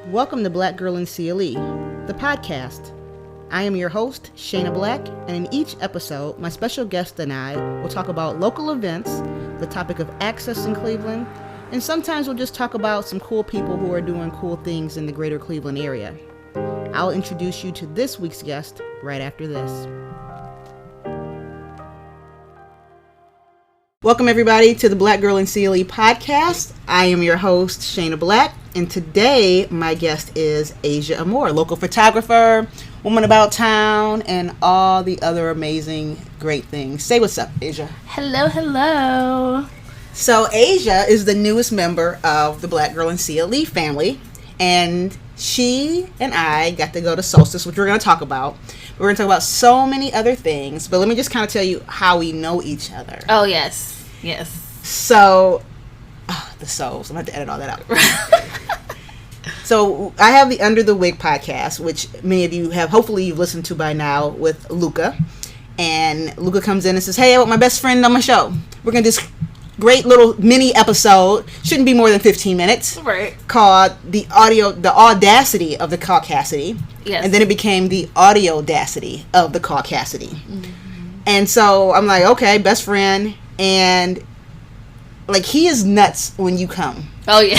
Welcome to Black Girl in CLE, the podcast. I am your host, Shayna Black, and in each episode, my special guest and I will talk about local events, the topic of access in Cleveland, and sometimes we'll just talk about some cool people who are doing cool things in the greater Cleveland area. I'll introduce you to this week's guest right after this. Welcome everybody to the Black Girl in CLE podcast. I am your host, Shayna Black, and today my guest is Asia Amore, local photographer, woman about town, and all the other amazing great things. Say what's up, Asia. Hello. So Asia is the newest member of the Black Girl in CLE family, and she and I got to go to Solstice, which we're going to talk about. We're going to talk about so many other things, but let me just kind of tell you how we know each other. Oh, yes. So, the souls. I'm going to have to edit all that out. So, I have the Under the Wig podcast, which many of you have, hopefully you've listened to by now, with Luca. And Luca comes in and says, hey, I want my best friend on my show. We're going to do this great little mini episode, shouldn't be more than 15 minutes, right? Called the audacity of the Caucasity. Yes. And then it became the audacity of the Caucasity. Mm-hmm. And so I'm like, okay, best friend. And like, he is nuts when you come. Oh, yeah.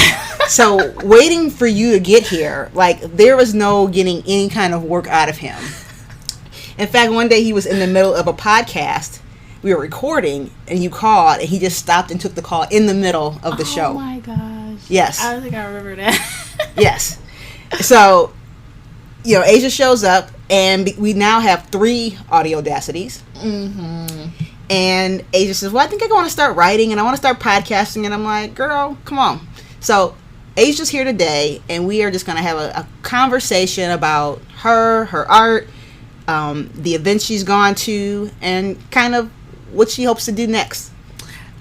So waiting for you to get here, like, there was no getting any kind of work out of him. In fact, one day he was in the middle of a podcast. We were recording, and you called, and he just stopped and took the call in the middle of the show. Oh, my gosh. Yes. I don't think I remember that. Yes. So, you know, Asia shows up, and we now have 3 audacities. Mm-hmm. And Asia says, well, I think I want to start writing, and I want to start podcasting. And I'm like, girl, come on. So Asia's here today, and we are just going to have a conversation about her art, the events she's gone to, and kind of what she hopes to do next.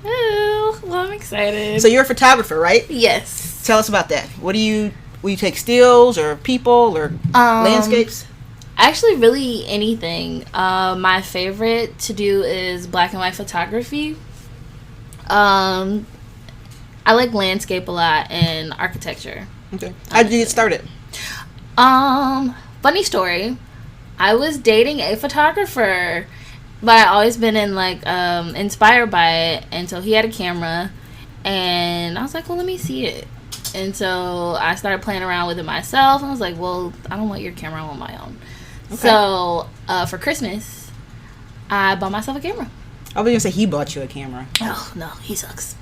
Oh, well, I'm excited. So you're a photographer, right? Yes. Tell us about that. Will you take stills or people or landscapes? Actually, really anything. My favorite to do is black and white photography. I like landscape a lot and architecture. Okay. How did you get started? Funny story. I was dating a photographer, but I always been inspired by it. And so he had a camera, and I was like, well, let me see it. And so I started playing around with it myself, and I was like, well, I don't want your camera, I want my own. Okay. So for Christmas, I bought myself a camera. I was going to say he bought you a camera. Oh, no, he sucks.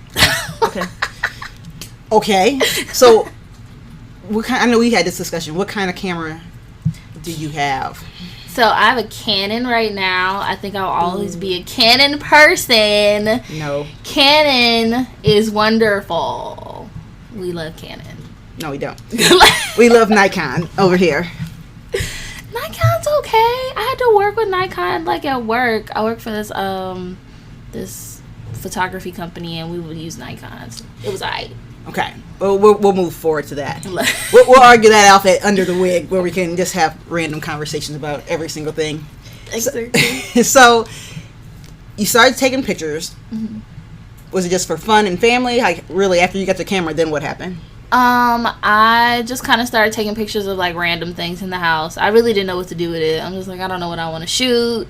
Okay. So I know we had this discussion. What kind of camera do you have? So I have a Canon right now. I think I'll always be a Canon person. No. Canon is wonderful. We love Canon. No, we don't. We love Nikon over here. Nikon's okay. I had to work with Nikon at work. I work for this photography company, and we would use Nikons. It was alright. Okay. Well, we'll move forward to that. We'll argue that out at Under the Wig, where we can just have random conversations about every single thing. Exactly. So you started taking pictures. Mm-hmm. Was it just for fun and family? Like, really, after you got the camera, then what happened? I just kind of started taking pictures of random things in the house. I really didn't know what to do with it. I'm just like, I don't know what I want to shoot.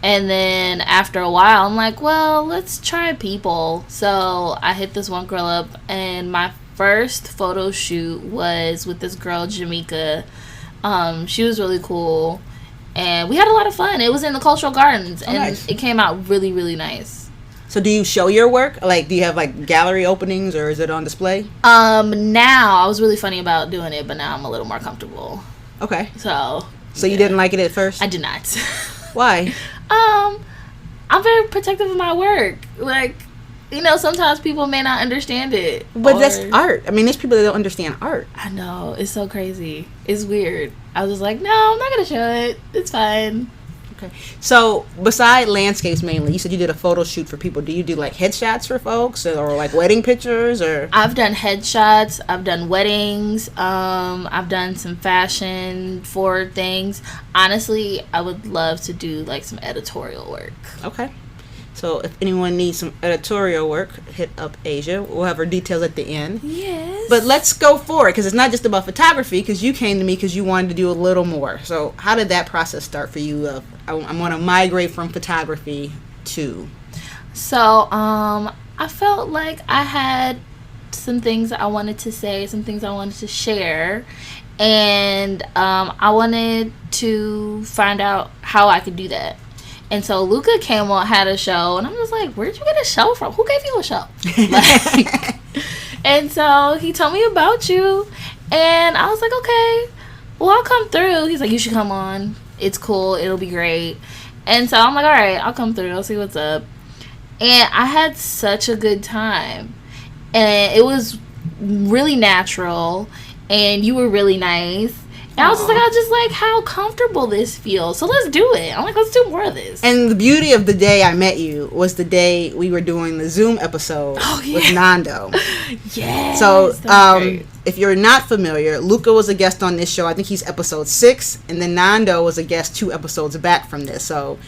And then after a while, I'm like, well, let's try people. So I hit this one girl up, and my first photo shoot was with this girl, Jamaica. She was really cool, and we had a lot of fun. It was in the Cultural Gardens, and nice. It came out really, really nice. So do you show your work? Do you have gallery openings, or is it on display? Now I was really funny about doing it, but now I'm a little more comfortable. Okay. So you didn't like it at first? I did not. Why? I'm very protective of my work. Sometimes people may not understand it. But that's art. I mean, there's people that don't understand art. I know. It's so crazy. It's weird. I was just like, no, I'm not going to show it. It's fine. Okay. So, beside landscapes mainly, you said you did a photo shoot for people. Do you do headshots for folks or wedding pictures or? I've done headshots. I've done weddings. I've done some fashion forward things. Honestly, I would love to do some editorial work. Okay. So if anyone needs some editorial work, hit up Asia. We'll have her details at the end. Yes. But let's go forward, because it's not just about photography, because you came to me because you wanted to do a little more. So how did that process start for you? I want to migrate from photography to... So, I felt like I had some things I wanted to say, some things I wanted to share, and I wanted to find out how I could do that. And so Luca came on, had a show, and I'm just like, where'd you get a show from? Who gave you a show? Like, and so he told me about you, and I was like, okay, well, I'll come through. He's like, you should come on. It's cool. It'll be great. And so I'm like, all right, I'll come through. I'll see what's up. And I had such a good time. And it was really natural, and you were really nice. And I was just like, I just like how comfortable this feels. So let's do it. I'm like, let's do more of this. And the beauty of the day I met you was the day we were doing the Zoom episode with Nando. Yes. So if you're not familiar, Luca was a guest on this show. I think he's episode 6. And then Nando was a guest 2 episodes back from this. So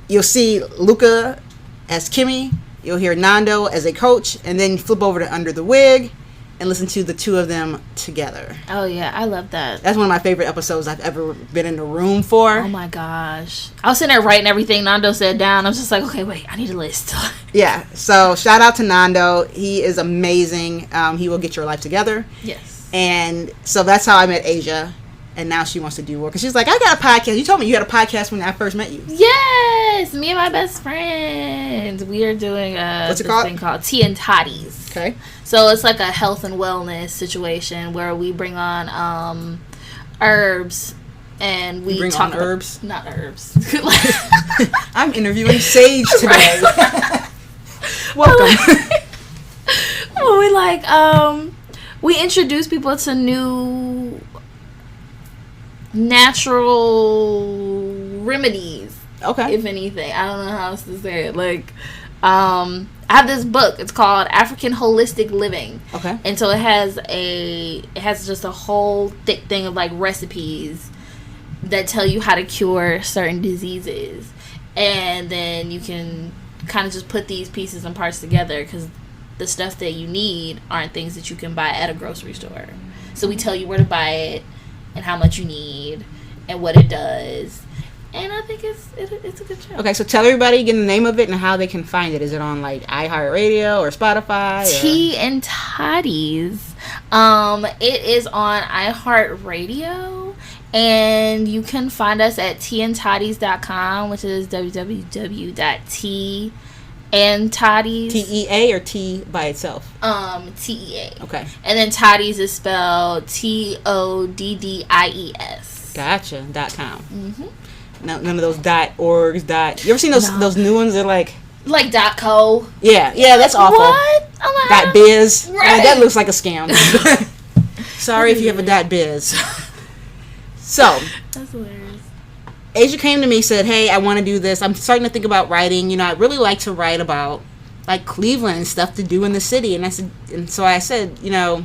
you'll see Luca as Kimmy. You'll hear Nando as a coach. And then you flip over to Under the Wig and listen to the 2 of them together. Oh, yeah. I love that. That's one of my favorite episodes I've ever been in the room for. Oh, my gosh. I was sitting there writing everything Nando said down. I was just like, okay, wait, I need a list. Yeah. So, shout out to Nando. He is amazing. He will get your life together. Yes. And so, that's how I met Asia. And now she wants to do more. Because she's like, I got a podcast. You told me you had a podcast when I first met you. Yes. Me and my best friend. We are doing What's it called? Thing called Tea and Toddies. Okay. So it's like a health and wellness situation where we bring on herbs and we bring talk on herbs? Not herbs. I'm interviewing Sage today. Welcome. We introduce people to new natural remedies. Okay. If anything. I don't know how else to say it. Like, I have this book. It's called African Holistic Living. Okay. And so it has just a whole thick thing of like recipes that tell you how to cure certain diseases. And then you can kind of just put these pieces and parts together, because the stuff that you need aren't things that you can buy at a grocery store. So we tell you where to buy it and how much you need and what it does. And I think it's a good show. Okay, so tell everybody again the name of it and how they can find it. Is it on like iHeartRadio or Spotify? Tea and Toddies. It is on iHeartRadio, and you can find us at teaandtoddies.com, which is www.teaandtoddies. TEA or T by itself? TEA. Okay. And then Toddies is spelled TODDIES. Gotcha. .com. Mm-hmm. No, none of those .orgs. You ever seen those new ones? They're like .co. Yeah, that's awful. What? Oh my .biz. Right. That looks like a scam. Sorry if you have a .biz. So, that's hilarious. Asia came to me, said, "Hey, I want to do this. I'm starting to think about writing. You know, I'd really like to write about like Cleveland and stuff to do in the city." And I said, you know,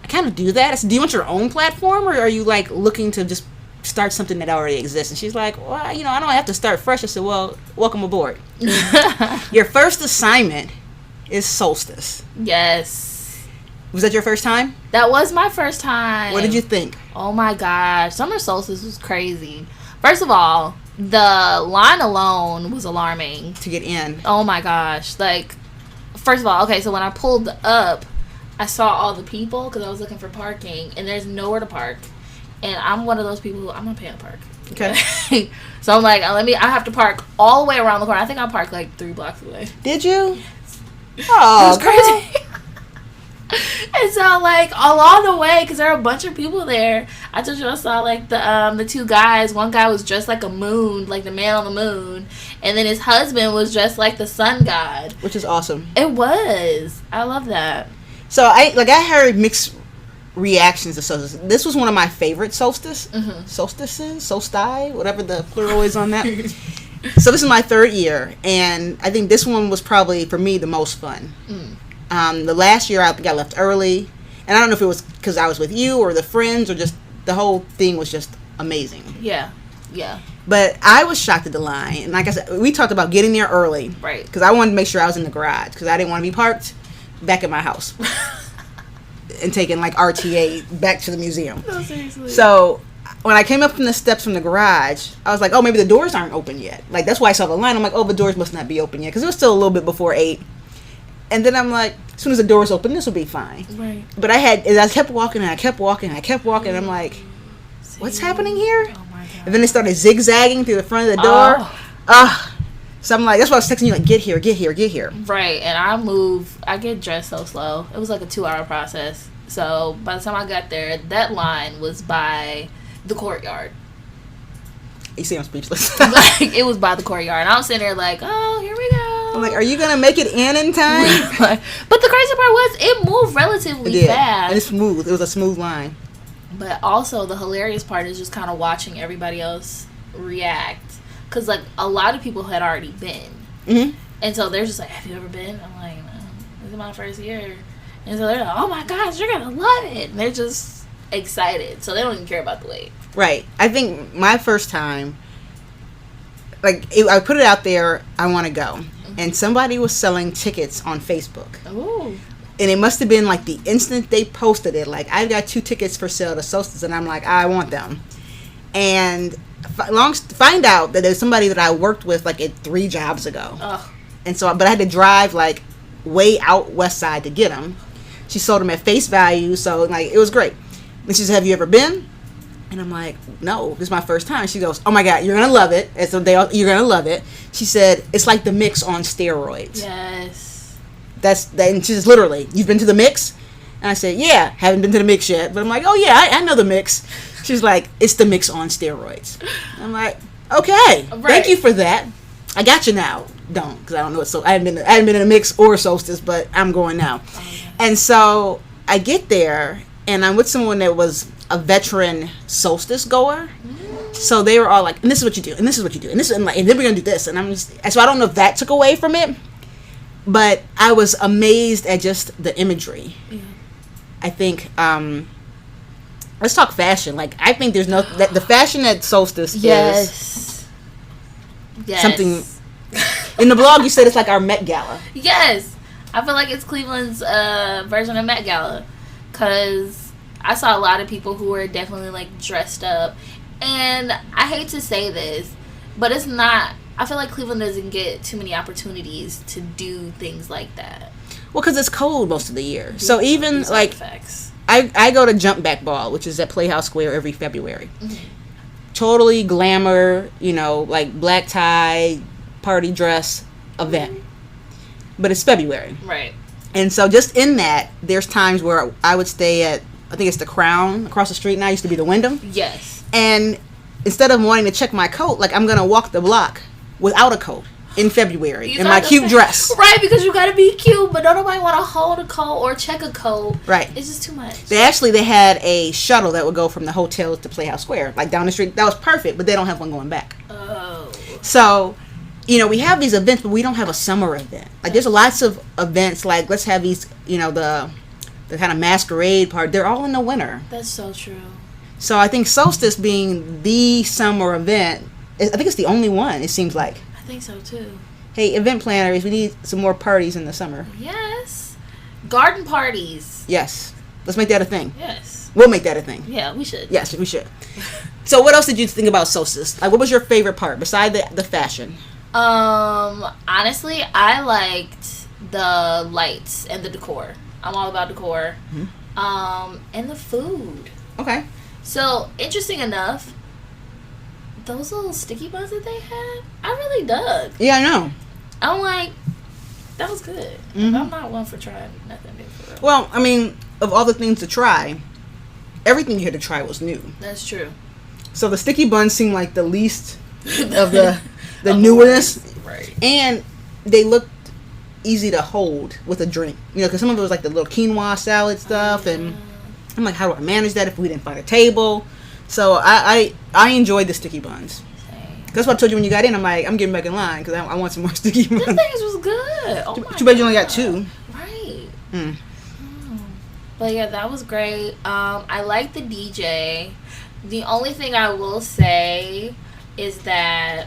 I kind of do that. I said, "Do you want your own platform, or are you like looking to just start something that already exists?" And she's like, "Well, you know, I don't have to start fresh." I said, "Well, welcome aboard." Your first assignment is Solstice. Yes. Was that your first time? That was my first time. What did you think? Oh my gosh. Summer Solstice was crazy. First of all, the line alone was alarming. To get in. Oh my gosh. Like, first of all, okay, so when I pulled up, I saw all the people because I was looking for parking, and there's nowhere to park. And I'm one of those people who I'm not paying to park. Okay. So I'm like, I have to park all the way around the corner. I think I parked like 3 blocks away. Did you? Yes. Oh, it was crazy. And so like along the way, because there are a bunch of people there, I told you I saw like the 2 guys. One guy was dressed like a moon, like the man on the moon, and then his husband was dressed like the sun god, which is awesome. It was. I love that. So I heard mixed reactions to solstice. This was one of my favorite solstices, solstice, whatever the plural is on that. So this is my 3rd year, and I think this one was probably for me the most fun. The last year I think I left early, and I don't know if it was because I was with you or the friends or just the whole thing was just amazing. Yeah. But I was shocked at the line. And like I said, we talked about getting there early. Right. Because I wanted to make sure I was in the garage. Because I didn't want to be parked back at my house. And taking like RTA back to the museum. No, seriously. So when I came up from the steps from the garage, I was like, oh, maybe the doors aren't open yet. Like, that's why I saw the line. I'm like, oh, the doors must not be open yet. Because it was still a little bit before 8. And then I'm like, as soon as the doors open, this will be fine. Right. But as I kept walking and I kept walking and I kept walking, I'm like, what's happening here? Oh my God. And then they started zigzagging through the front of the door. So I'm like, that's why I was texting you, like, get here, get here, get here. Right. And I get dressed so slow. It was like a 2-hour process. So by the time I got there, that line was by the courtyard. You see, I'm speechless. Like, it was by the courtyard. And I was sitting there like, oh, here we go. I'm like, are you going to make it in time? But the crazy part was it moved relatively fast. And it's smooth. It was a smooth line. But also the hilarious part is just kind of watching everybody else react. Because, like, a lot of people had already been. Mm-hmm. And so they're just like, have you ever been? I'm like, no, this is my first year. And so they're like, oh my gosh, you're going to love it. And they're just excited. So they don't even care about the wait. Right. I think my first time, like, I put it out there, I want to go. Mm-hmm. And somebody was selling tickets on Facebook. Ooh. And it must have been, like, the instant they posted it. Like, I've got 2 tickets for sale to Solstice, and I'm like, I want them. And find out that there's somebody that I worked with, like, at 3 jobs ago. Ugh. And so, but I had to drive, like, way out west side to get them. She sold them at face value, so, like, it was great. And she said, have you ever been? And I'm like, no, this is my first time. She goes, oh my God, you're going to love it. And so you're going to love it. She said, it's like the mix on steroids. Yes. And she says, literally, you've been to the mix? And I said, yeah, haven't been to the mix yet. But I'm like, oh yeah, I know the mix. She's like, it's the mix on steroids. I'm like, okay, right. Thank you for that. I got you now. Don't, because I don't know. So I haven't been in a mix or Solstice, but I'm going now. Oh, yeah. And so I get there, and I'm with someone that was a veteran Solstice goer. Mm-hmm. So they were all like, and this is what you do, and this is what you do, and this, and then we're gonna do this. And I'm just, so I don't know if that took away from it, but I was amazed at just the imagery. Yeah. I think. Let's talk fashion. Like, I think there's no the fashion at Solstice is something. In the blog, you said it's like our Met Gala. Yes, I feel like it's Cleveland's version of Met Gala, because I saw a lot of people who were definitely like dressed up, and I hate to say this, but it's not. I feel like Cleveland doesn't get too many opportunities to do things like that. Well, because it's cold most of the year, so even like. I go to Jump Back Ball, which is at Playhouse Square every February. Mm-hmm. Totally glamour, like black tie, party dress event. Mm-hmm. But it's February. Right. And so just in that, there's times where I would stay at, I think it's the Crown across the street now. It used to be the Wyndham. Yes. And instead of wanting to check my coat, like, I'm going to walk the block without a coat. In February, in my cute dress. Right, because you gotta be cute, but don't nobody want to hold a coat or check a coat. Right. It's just too much. They had a shuttle that would go from the hotel to Playhouse Square, like down the street. That was perfect, but they don't have one going back. Oh. So, we have these events, but we don't have a summer event. Like, there's lots of events, like, let's have these, the kind of masquerade part. They're all in the winter. That's so true. So I think Solstice being the summer event, I think it's the only one, it seems like. I think so too. Hey, event planners, we need some more parties in the summer. Yes. Garden parties. Yes. Let's make that a thing. Yes. We'll make that a thing. Yeah, we should. Yes, we should. So what else did you think about Solstice? Like, what was your favorite part besides the fashion? Honestly, I liked the lights and the decor. I'm all about decor. Mm-hmm. And the food. Okay. So, interesting enough, those little sticky buns that they had, I really dug. Yeah, I know. I'm like, that was good. Mm-hmm. I'm not one for trying nothing new for real. Well, I mean, of all the things to try, everything you had to try was new. That's true. So the sticky buns seemed like the least of the newness. Right. And they looked easy to hold with a drink. Because some of it was like the little quinoa salad stuff. And I'm like, how do I manage that if we didn't find a table? So I enjoyed the sticky buns. That's what I told you when you got in. I'm like, I'm getting back in line because I want some more sticky buns. Them things was good. Oh too bad you only got 2. Right. But yeah, that was great. I like the DJ. The only thing I will say is that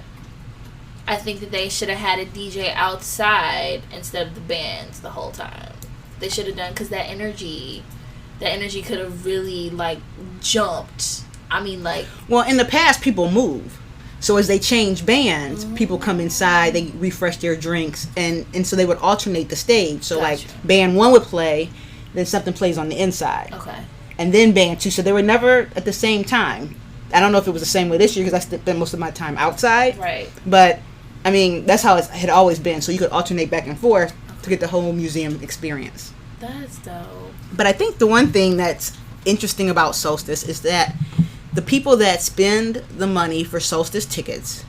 I think that they should have had a DJ outside instead of the bands the whole time. They should have done, because that energy could have really, like, jumped. I mean, like... Well, in the past, people move. So as they change bands, people come inside, they refresh their drinks, and so they would alternate the stage. So, Gotcha. like, band 1 would play, then something plays on the inside. Okay. And then band 2. So they were never at the same time. I don't know if it was the same way this year, because I spent most of my time outside. Right. But, I mean, that's how it had always been. So you could alternate back and forth to get the whole museum experience. That's dope. But I think the one thing that's interesting about Solstice is that the people that spend the money for Solstice tickets,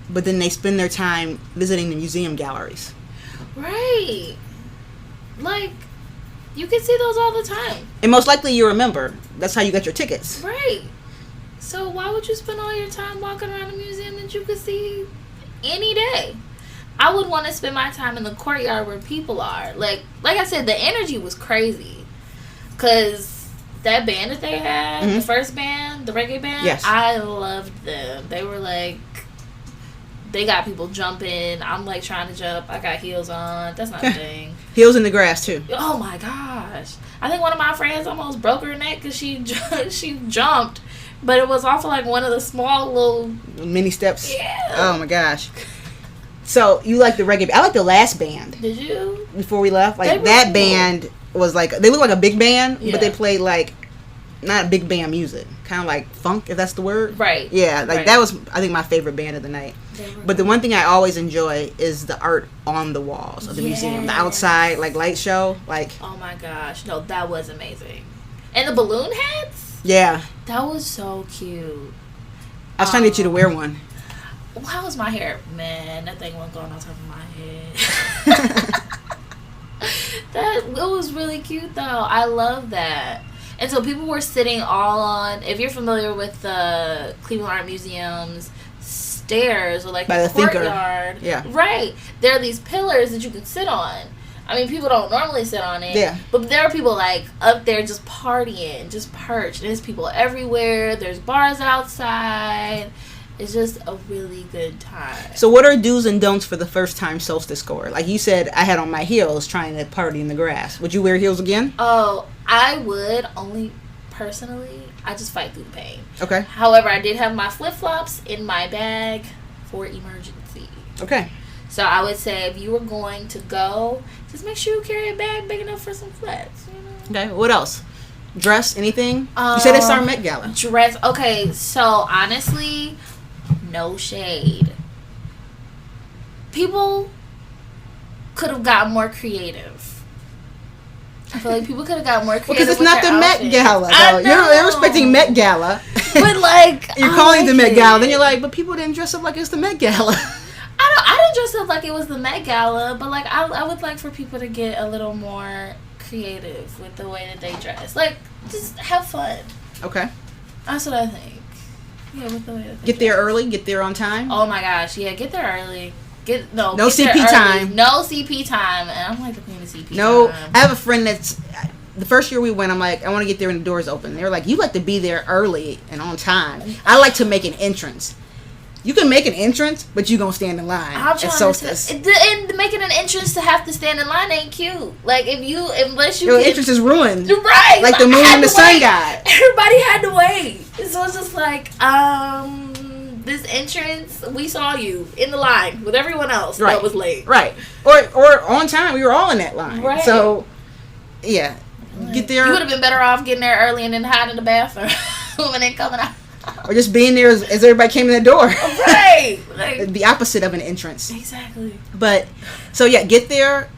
but then they spend their time visiting the museum galleries. Right. Like, you can see those all the time. And most likely you remember. That's how you got your tickets. Right. So why would you spend all your time walking around a museum that you could see any day? I would want to spend my time in the courtyard where people are. Like I said, the energy was crazy. Because that band that they had, the first band, the reggae band, yes. I loved them. They were like, they got people jumping. I'm like trying to jump. I got heels on. That's not a thing. Heels in the grass too. Oh my gosh. I think one of my friends almost broke her neck because she jumped. But it was also like one of the small little... mini steps. Yeah. Oh my gosh. So you like the reggae band. I like the last band. Did you? Before we left. Like that cool. Band was like, they look like a big band, yeah. but they played like, not big band music. Kind of like funk, if that's the word. Right. Yeah, like right. that was, I think, my favorite band of the night. But the one thing I always enjoy is the art on the walls of the museum. The outside, like, light show. Like, oh my gosh. No, that was amazing. And the balloon heads? Yeah. That was so cute. I was trying to get you to wear one. How was my hair? Man, that thing wasn't going on top of my head. It was really cute, though. I love that. And so people were sitting all on, if you're familiar with the Cleveland Art Museum's stairs, or like by the courtyard. Thinker. Yeah. Right. There are these pillars that you can sit on. I mean, people don't normally sit on it. Yeah. But there are people, like, up there just partying, just perched. And there's people everywhere. There's bars outside. It's just a really good time. So what are do's and don'ts for the first time Solstice goer? Like you said, I had on my heels trying to party in the grass. Would you wear heels again? Oh, I would. Only personally, I just fight through the pain. Okay. However, I did have my flip-flops in my bag for emergency. Okay. So I would say if you were going to go, just make sure you carry a bag big enough for some flats. You know? Okay. What else? Dress? Anything? You said it's our Met Gala. Dress. Okay. So honestly, no shade. People could have got more creative. I feel like people could have got more creative. Because it's not the Met Gala. I know. You're expecting Met Gala. But like, you're calling it the Met Gala. Then you're like, but people didn't dress up like it's the Met Gala. I didn't dress up like it was the Met Gala, but like I would like for people to get a little more creative with the way that they dress. Like, just have fun. Okay. That's what I think. Yeah, with the way that they get there dress. early. Get there on time. Oh my gosh, yeah, get there early. No get CP there time. No CP time, and I'm like the queen of CP no, time. I have a friend that's. The first year we went, I'm like, I want to get there when the doors open. They were like, you like to be there early and on time. I like to make an entrance. You can make an entrance, but you gonna stand in line at Solstice. And making an entrance to have to stand in line ain't cute. Like unless you your entrance is ruined. Right. Like the moon and the sun god. Everybody had to wait. So it's just like, this entrance, we saw you in the line with everyone else that was late. Right. Or on time. We were all in that line. Right. So, yeah. Get there. You would have been better off getting there early and then hiding in the bathroom and then coming out. Or just being there as everybody came in the door. Right. Like, the opposite of an entrance. Exactly. But, so yeah, get there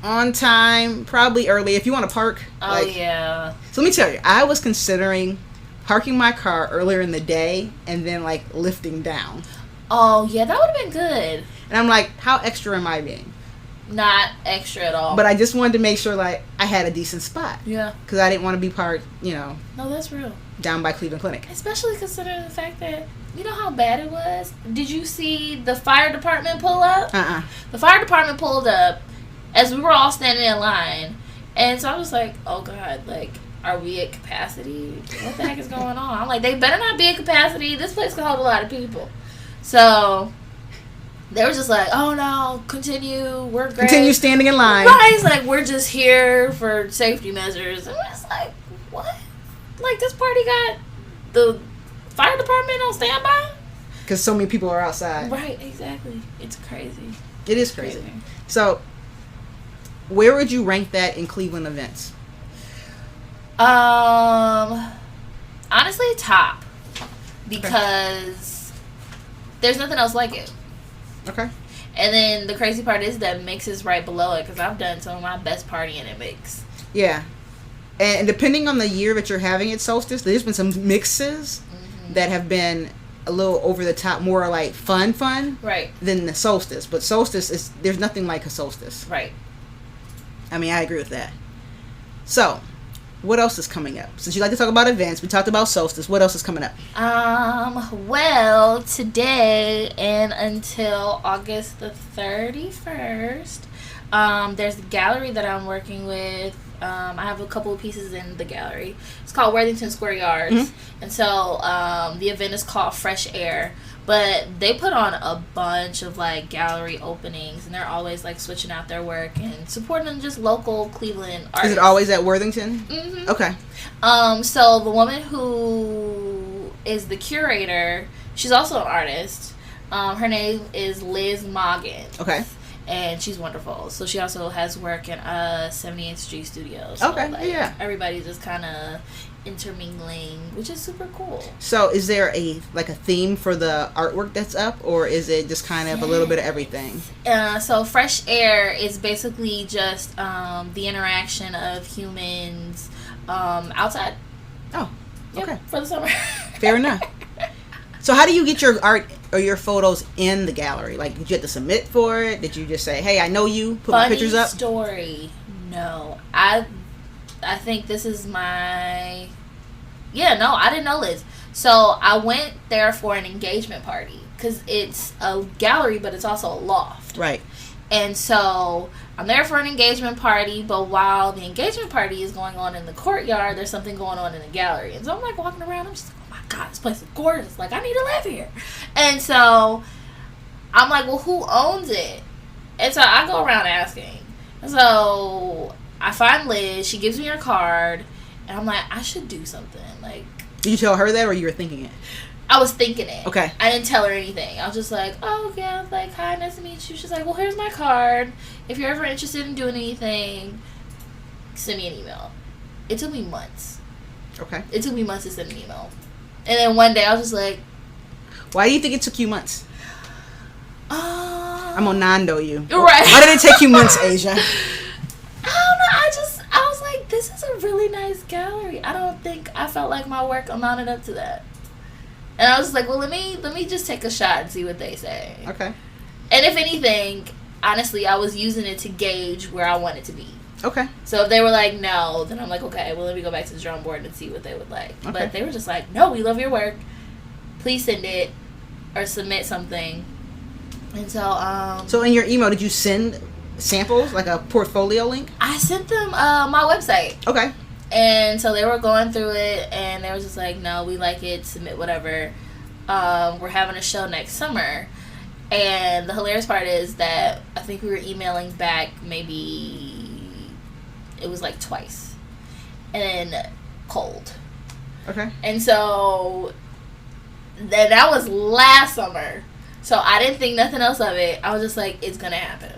on time, probably early. If you want to park. Oh, yeah. So let me tell you, I was considering parking my car earlier in the day and then, like, lifting down. Oh, yeah, that would have been good. And I'm like, how extra am I being? Not extra at all. But I just wanted to make sure, like, I had a decent spot. Yeah. Because I didn't want to be parked, No, that's real. Down by Cleveland Clinic. Especially considering the fact that, you know how bad it was? Did you see the fire department pull up? The fire department pulled up as we were all standing in line. And so I was like, oh, God, like, are we at capacity? What the heck is going on? I'm like, they better not be at capacity. This place can hold a lot of people. So they were just like, oh no, continue, we're great. Continue standing in line. Right, it's like, we're just here for safety measures. And it's like, what? Like, this party got the fire department on standby? Because so many people are outside. Right, exactly. It's crazy. It is crazy. So, where would you rank that in Cleveland events? Honestly, top. Because there's nothing else like it. Okay. And then the crazy part is that mix is right below it, because I've done some of my best partying at mix. Yeah. And depending on the year that you're having at Solstice, there's been some mixes that have been a little over the top, more like fun, right, than the Solstice. But Solstice there's nothing like a Solstice. Right. I mean, I agree with that. So, what else is coming up? Since you like to talk about events, we talked about Solstice. What else is coming up? Well, today and until August the 31st, there's a gallery that I'm working with. I have a couple of pieces in the gallery. It's called Worthington Square Yards. Mm-hmm. And so the event is called Fresh Air. But they put on a bunch of, like, gallery openings. And they're always, like, switching out their work and supporting just local Cleveland artists. Is it always at Worthington? Mm-hmm. Okay. So the woman who is the curator, she's also an artist. Her name is Liz Moggin. Okay. And she's wonderful. So she also has work in 78th Street Studios. So, okay, like, yeah. Everybody's just kind of intermingling, which is super cool. So is there a theme for the artwork that's up, or is it just kind of a little bit of everything? So Fresh Air is basically just the interaction of humans outside. Oh, okay. Yep, for the summer. Fair enough. So how do you get your art or your photos in the gallery? Like, did you have to submit for it? Did you just say, hey, I know you, put my pictures up? Funny story. No. I think this is my... Yeah, no, I didn't know Liz. So I went there for an engagement party. Because it's a gallery, but it's also a loft. Right. And so I'm there for an engagement party, but while the engagement party is going on in the courtyard, there's something going on in the gallery. And so I'm, like, walking around. I'm just like, God, this place is gorgeous. Like, I need to live here. And so I'm like, well, who owns it? And so I go around asking. And so I find Liz. She gives me her card. And I'm like, I should do something. Like, did you tell her that, or you were thinking it? I was thinking it. Okay. I didn't tell her anything. I was just like, oh, yeah. I was like, hi, nice to meet you. She's like, well, here's my card. If you're ever interested in doing anything, send me an email. It took me months. Okay. It took me months to send an email. And then one day I was just like... Why do you think it took you months? I'm gonna Nando you. Right. Why did it take you months, Asia? I don't know. I was like, this is a really nice gallery. I felt like my work amounted up to that. And I was just like, well, let me just take a shot and see what they say. Okay. And if anything, honestly, I was using it to gauge where I wanted to be. Okay. So if they were like, no, then I'm like, okay, well, let me go back to the drawing board and see what they would like. Okay. But they were just like, no, we love your work. Please send it or submit something. And so... So in your email, did you send samples, like a portfolio link? I sent them my website. Okay. And so they were going through it, and they were just like, no, we like it, submit whatever. We're having a show next summer. And the hilarious part is that I think we were emailing back maybe... It was like twice. And then cold. Okay. And so that was last summer. So I didn't think nothing else of it. I was just like, it's going to happen.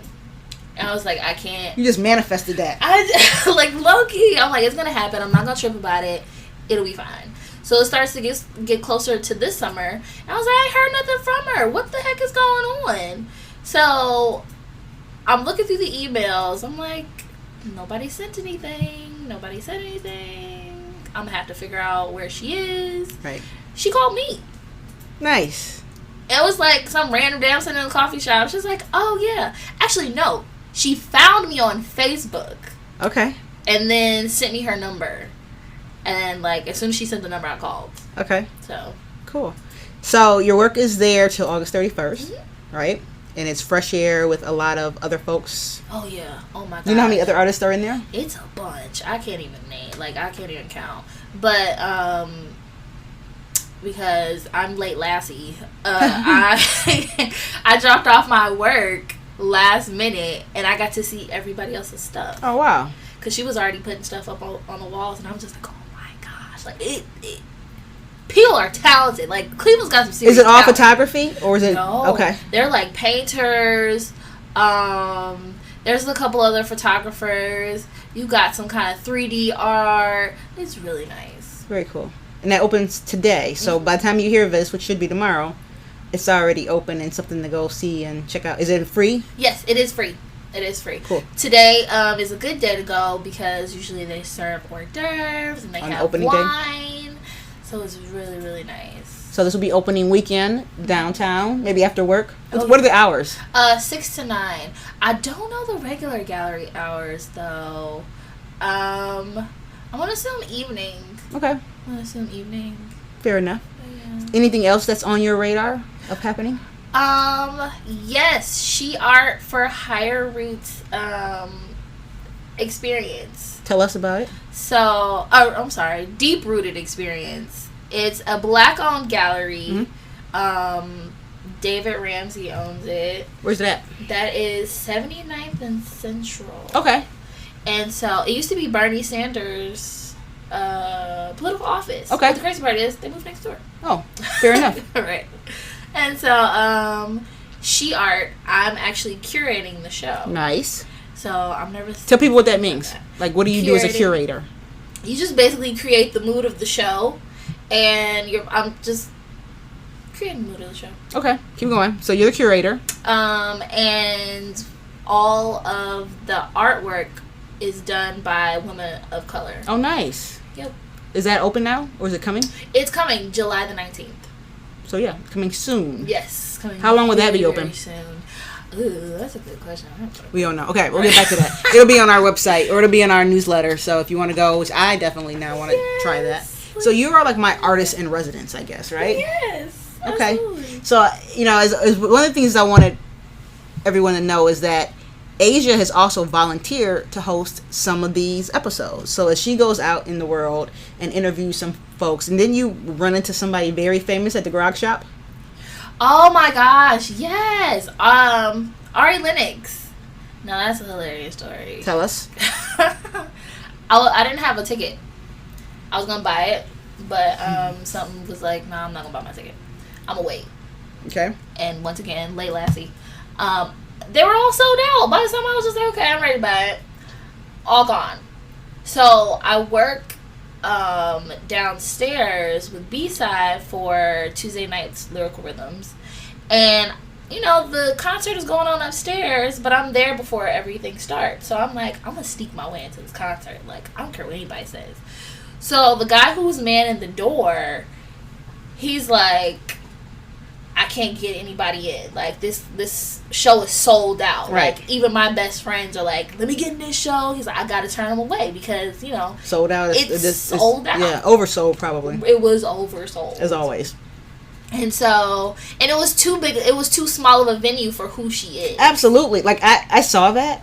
And I was like, I can't. You just manifested that. Like, low-key, I'm like, it's going to happen. I'm not going to trip about it. It'll be fine. So it starts to get closer to this summer. And I was like, I ain't heard nothing from her. What the heck is going on? So I'm looking through the emails. I'm like, nobody sent anything. Nobody said anything. I'm going to have to figure out where she is. Right. She called me. Nice. It was like some random damn sitting in a coffee shop. She's like, oh, yeah. Actually, no. She found me on Facebook. Okay. And then sent me her number. And, like, as soon as she sent the number, I called. Okay. So. Cool. So, your work is there till August 31st, right? And it's Fresh Air with a lot of other folks. Oh, yeah. Oh, my God. You know how many other artists are in there? It's a bunch. I can't even name. Like, I can't even count. But, because I'm late Lassie. I dropped off my work last minute, and I got to see everybody else's stuff. Oh, wow. Because she was already putting stuff up on the walls, and I was just like, oh my gosh. Like, people are talented. Like, Cleveland's got some serious Is it all talent. photography, or is it... No. Okay. They're, like, painters. There's a couple other photographers. You got some kind of 3D art. It's really nice. Very cool. And that opens today. So by the time you hear this, which should be tomorrow, it's already open and something to go see and check out. Is it free? Yes, it is free. It is free. Cool. Today is a good day to go because usually they serve hors d'oeuvres and they On have opening wine. day? So it's really, really nice. So this will be opening weekend downtown, maybe after work. Oh, What are the hours? 6 to 9. I don't know the regular gallery hours though. I want to assume evening. Okay. I want to assume evening. Fair enough. Yeah. Anything else that's on your radar of happening? Yes, She Art for Higher Roots experience. Tell us about it. So, I'm sorry, Deep Rooted experience. It's a Black-owned gallery. Mm-hmm. David Ramsey owns it. Where's that? That is 79th and Central. Okay. And so, it used to be Bernie Sanders' political office. Okay. But the crazy part is, they moved next door. Oh, fair enough. Right. And so, She Art, I'm actually curating the show. Nice. So I'm nervous. Tell people what that means. Like, what do you do as a curator? You just basically create the mood of the show, and I'm just creating the mood of the show. Okay, keep going. So you're the curator. And all of the artwork is done by women of color. Oh, nice. Yep. Is that open now, or is it coming? It's coming July the 19th. So yeah, coming soon. Yes, coming. How long will that be very, open? very soon. Ooh, that's a good question. We don't know. Okay, we'll get back to that. It'll be on our website, or it'll be in our newsletter. So if you want to go, which I definitely now want to try that. So you are like my artist in residence, I guess, right? Yes. Okay. Absolutely. So, as one of the things I wanted everyone to know is that Asia has also volunteered to host some of these episodes. So as she goes out in the world and interviews some folks, and then you run into somebody very famous at the grog shop. Oh my gosh, yes. Ari Lennox. No, that's a hilarious story. Tell us. I didn't have a ticket. I was gonna buy it, but something was like, nah, I'm not gonna buy my ticket. I'm gonna wait. Okay. And once again, late Lassie. They were all sold out. By the time I was just like, okay, I'm ready to buy it. All gone. So I work downstairs with B-Side for Tuesday night's Lyrical Rhythms. And, the concert is going on upstairs, but I'm there before everything starts. So I'm like, I'm going to sneak my way into this concert. Like, I don't care what anybody says. So the guy who was manning the door, he's like, I can't get anybody in. Like, this show is sold out. Right. Like, even my best friends are like, let me get in this show. He's like, I got to turn them away because, sold out. It's sold out. Yeah, oversold probably. It was oversold. As always. And so, and it was too big. It was too small of a venue for who she is. Absolutely. Like, I saw that.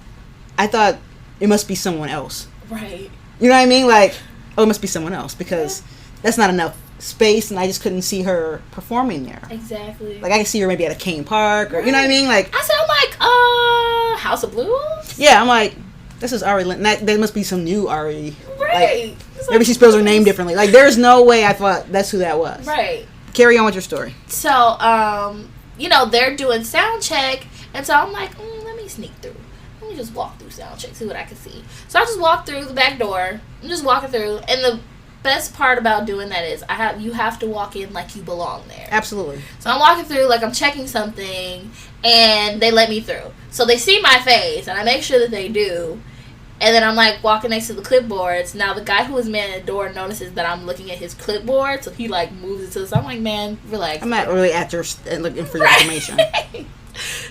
I thought it must be someone else. Right. You know what I mean? Like, it must be someone else because that's not enough space, and I just couldn't see her performing there. Exactly. Like, I could see her maybe at a Kane Park, or you know what I mean? Like, I said, I'm like, House of Blues? Yeah, I'm like, this is Ari Lynn. There must be some new Ari. Right. Like, maybe she spells her name differently. Like, there's no way I thought that's who that was. Right. Carry on with your story. So, they're doing sound check, and so I'm like, let me sneak through. Let me just walk through sound check, see what I can see. So I just walk through the back door. I'm just walking through, and the best part about doing that is you have to walk in like you belong there. Absolutely. So I'm walking through like I'm checking something, and they let me through. So they see my face, and I make sure that they do. And then I'm like walking next to the clipboards. Now the guy who was manning the door notices that I'm looking at his clipboard, so he like moves it to. So I'm like, man, relax. I'm not really at your looking for your information.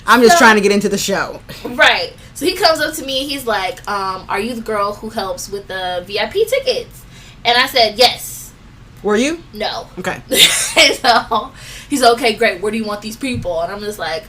I'm just trying to get into the show. Right. So he comes up to me. He's like, "Are you the girl who helps with the VIP tickets?" And I said, "Yes." Were you? No. Okay. So he's like, "Okay, great. Where do you want these people?" And I'm just like,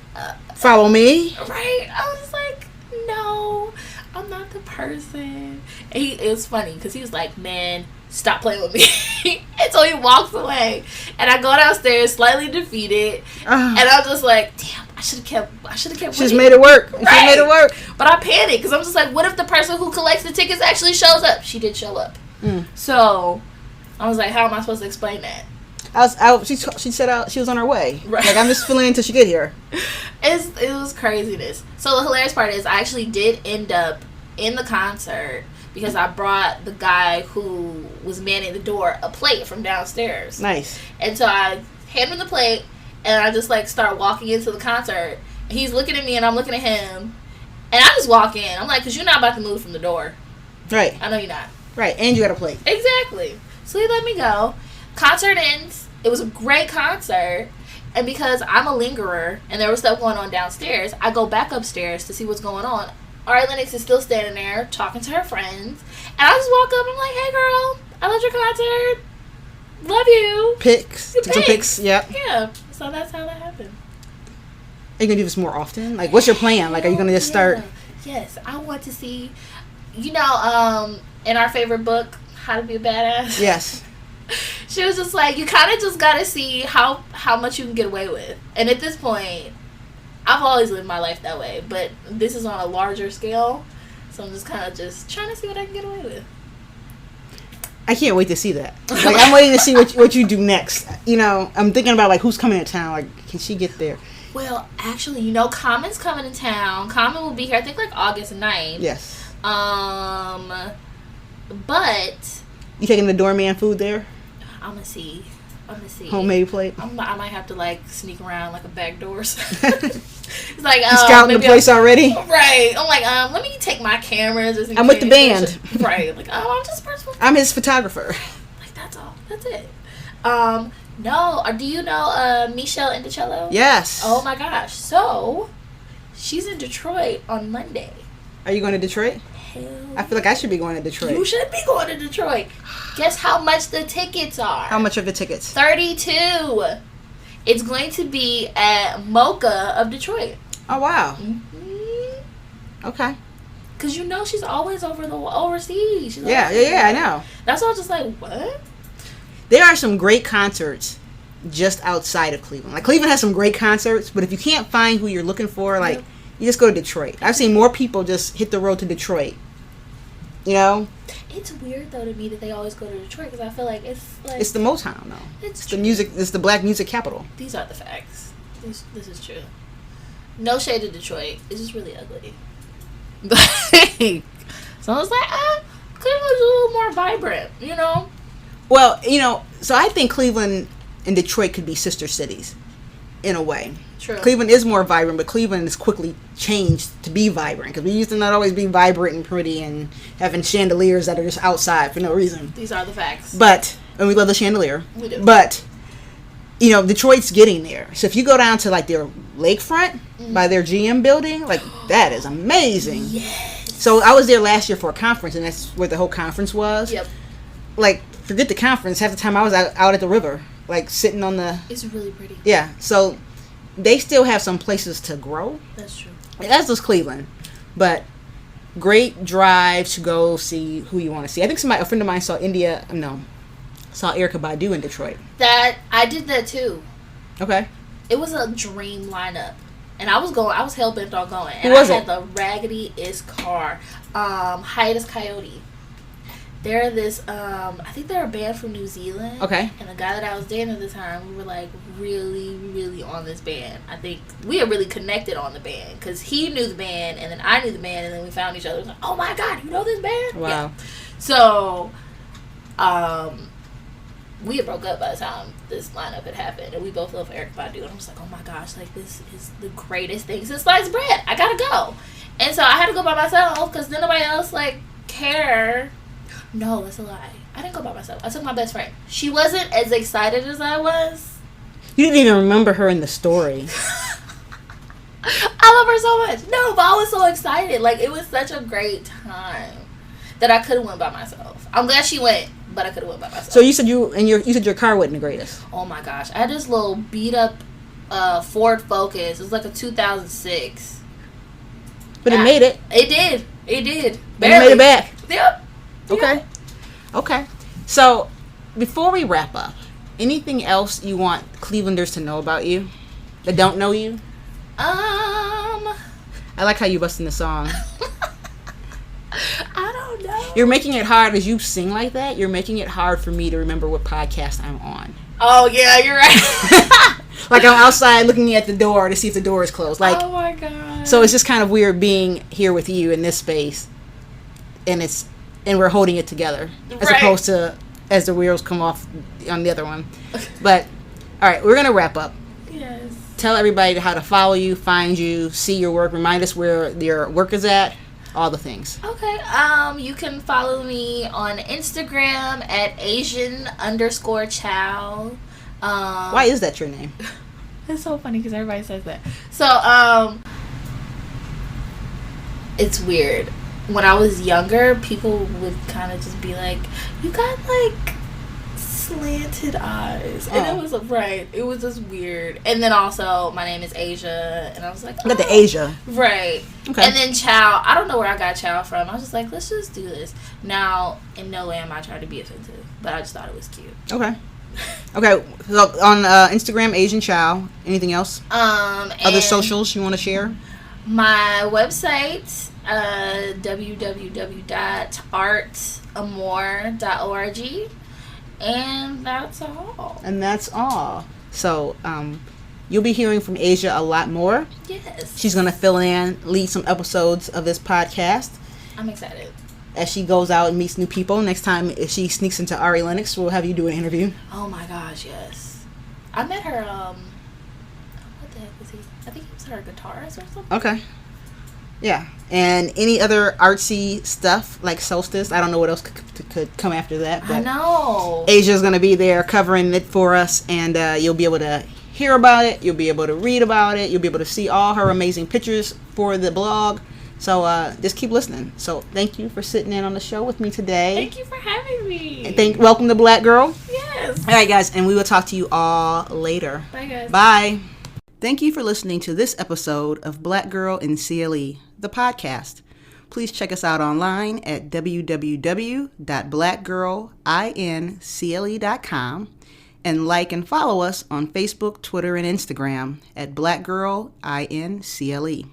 "Follow me." Right. I was just like, "No, I'm not the person." And it was funny because he was like, "Man, stop playing with me. And so he walks away. And I go downstairs slightly defeated. And I'm just like, damn, I should have kept She's made it work. Right. She made it work. But I panicked because I'm just like, what if the person who collects the tickets actually shows up? She did show up. So I was like, how am I supposed to explain that? She said she was on her way. Right. Like, I'm just filling in until she get here. It was craziness. So the hilarious part is I actually did end up in the concert because I brought the guy who was manning the door a plate from downstairs. Nice. And so I hand him the plate, and I just, like, start walking into the concert. And he's looking at me, and I'm looking at him. And I just walk in. I'm like, because you're not about to move from the door. Right. I know you're not. Right. And you got a plate. Exactly. So he let me go. Concert ends. It was a great concert. And because I'm a lingerer, and there was stuff going on downstairs, I go back upstairs to see what's going on. Ari Lennox is still standing there talking to her friends. And I just walk up and I'm like, hey, girl, I loved your concert. Love you. Pics. Took some pics. Yep. Yeah. So that's how that happened. Are you going to do this more often? Like, what's your plan? Like, are you going to just start? Yes. I want to see, in our favorite book, How to Be a Badass. Yes. She was just like, you kind of just got to see how much you can get away with. And at this point, I've always lived my life that way, but this is on a larger scale, so I'm just kind of just trying to see what I can get away with. I can't wait to see that. Like, I'm waiting to see what you do next. I'm thinking about, like, who's coming to town. Like, can she get there? Well, actually, Common's coming to town. Common will be here, I think, like, August 9th. Yes. But You taking the doorman food there? I'm gonna see. Homemade plate? I might have to, like, sneak around, like, a back doors. It's like, you scouting the place already? Right. I'm like, let me take my cameras. I'm with the band. Right. Like, I'm just personal. I'm his photographer. Like, that's all. That's it. No. Do you know Michelle Indicello? Yes. Oh my gosh. So, she's in Detroit on Monday. Are you going to Detroit? Hell. I feel like I should be going to Detroit. You should be going to Detroit. Guess how much the tickets are? How much are the tickets? $32. It's going to be at Mocha of Detroit. Oh, wow. Mm-hmm. Okay. Because she's always overseas. She's yeah, I know. That's why I was just like, what? There are some great concerts just outside of Cleveland. Like, Cleveland has some great concerts, but if you can't find who you're looking for, like, you just go to Detroit. I've seen more people just hit the road to Detroit. It's weird, though, to me that they always go to Detroit, because I feel like it's like... It's the Motown, though. It's the music. It's the black music capital. These are the facts. This is true. No shade to Detroit. It's just really ugly. So I was like, Cleveland's a little more vibrant, Well, so I think Cleveland and Detroit could be sister cities, in a way. True. Cleveland is more vibrant, but Cleveland has quickly changed to be vibrant, because we used to not always be vibrant and pretty and having chandeliers that are just outside for no reason. These are the facts. And we love the chandelier. We do. But, Detroit's getting there. So if you go down to, like, their lakefront by their GM building, like, that is amazing. Yes. So I was there last year for a conference, and that's where the whole conference was. Yep. Like, forget the conference. Half the time I was out at the river, like, sitting on the... It's really pretty. Yeah. So they still have some places to grow. That's true. That's just Cleveland. But great drive to go see who you want to see. I think a friend of mine saw Erykah Badu in Detroit. I did that too. Okay. It was a dream lineup. And I was hell bent on going. And Who was I it? had the raggediest car. Hiatus Coyote. They're I think they're a band from New Zealand. Okay. And the guy that I was dating at the time, we were like really, really on this band. I think we had really connected on the band because he knew the band and then I knew the band and then we found each other. It was like, oh my God, you know this band? Wow. Yeah. So, we had broke up by the time this lineup had happened, and we both love Erykah Badu, and I was like, oh my gosh, like, this is the greatest thing since sliced bread. I gotta go. And so I had to go by myself because then nobody else, like, cared. No, that's a lie. I didn't go by myself. I took my best friend. She wasn't as excited as I was. You didn't even remember her in the story. I love her so much. No, but I was so excited. Like, it was such a great time that I could have went by myself. I'm glad she went, but I could have went by myself. So you said your car wasn't the greatest. Oh my gosh, I had this little beat up Ford Focus. It was like a 2006. But it made it. It did. It did. Barely. It made it back. Yep. Okay. Okay. So, before we wrap up, anything else you want Clevelanders to know about you that don't know you? I like how you busting the song. I don't know. You're making it hard as you sing like that. You're making it hard for me to remember what podcast I'm on. Oh yeah, you're right. Like I'm outside looking at the door to see if the door is closed. Like, oh my god. So it's just kind of weird being here with you in this space, and we're holding it together as opposed to as the wheels come off on the other one. But all right, we're gonna wrap up. Yes. Tell everybody how to follow you, find you, see your work. Remind us where your work is at. All the things. Okay. You can follow me on Instagram at Asian_Chow. Why is that your name? It's so funny because everybody says that. So, it's weird. When I was younger, people would kind of just be like, "You got like slanted eyes," and it was right. It was just weird. And then also, my name is Asia, and I was like, Got the Asia, right? Okay. And then Chow. I don't know where I got Chow from. I was just like, let's just do this. Now, in no way am I trying to be offensive, but I just thought it was cute. Okay. Okay. So on Instagram, Asian Chow. Anything else? Other socials you want to share? My website, www.artamore.org. And that's all. So, you'll be hearing from Asia a lot more. Yes. She's going to lead some episodes of this podcast. I'm excited. As she goes out and meets new people. Next time, if she sneaks into Ari Lennox, we'll have you do an interview. Oh my gosh, yes. I met her, what the heck was he? I think he was her guitarist or something. Okay. Yeah. And any other artsy stuff like Solstice. I don't know what else could come after that. But I know. Asia's going to be there covering it for us. And you'll be able to hear about it. You'll be able to read about it. You'll be able to see all her amazing pictures for the blog. So just keep listening. So thank you for sitting in on the show with me today. Thank you for having me. And welcome to Black Girl. Yes. All right, guys. And we will talk to you all later. Bye, guys. Bye. Thank you for listening to this episode of Black Girl in CLE, the podcast. Please check us out online at www.blackgirlincle.com and like and follow us on Facebook, Twitter, and Instagram at blackgirlincle.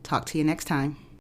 Talk to you next time.